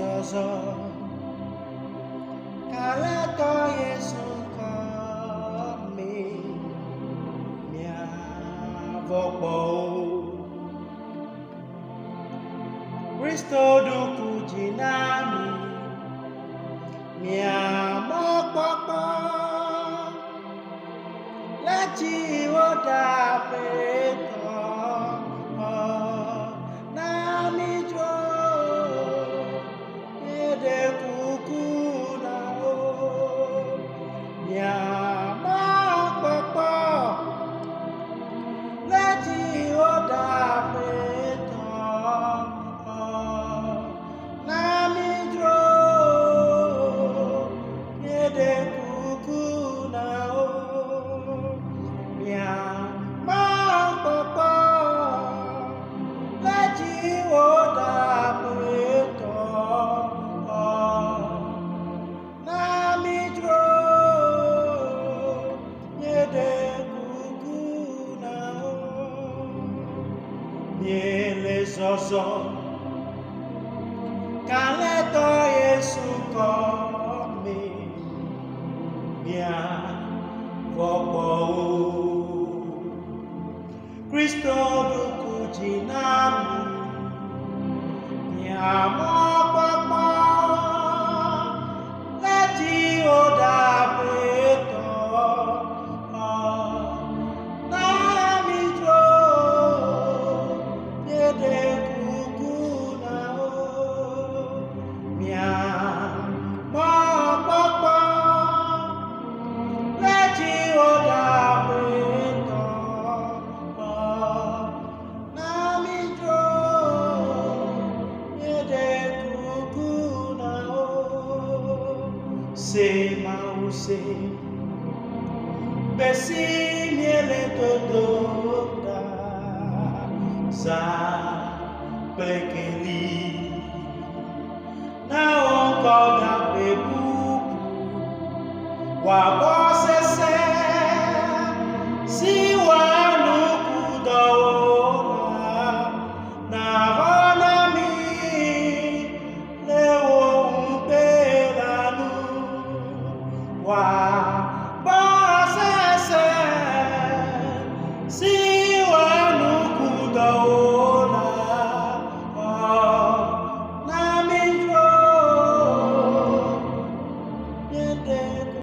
ọzọ ka letọ Yesu kami miavopo Kristo duku jinami miamokpokpo leti oda peto na mijo ede kuku na o miamokpokpo leti oda peto na mijo ede kuku na o miamokpokpo leti oda peto na mijo ede kuku na o miele zozo ka letọ Yesu kami miavopo Kristo duku jinami miamokpokpo leti oda peto na mijo ede kuku na o miamokpokpo leti oda peto na mijo ede kuku na o se mause besi miele totoda za pekeli na onko ga pebu wa bosese si wa nukudo na hona mi lewo mpelanu wa bosese si wa nukudo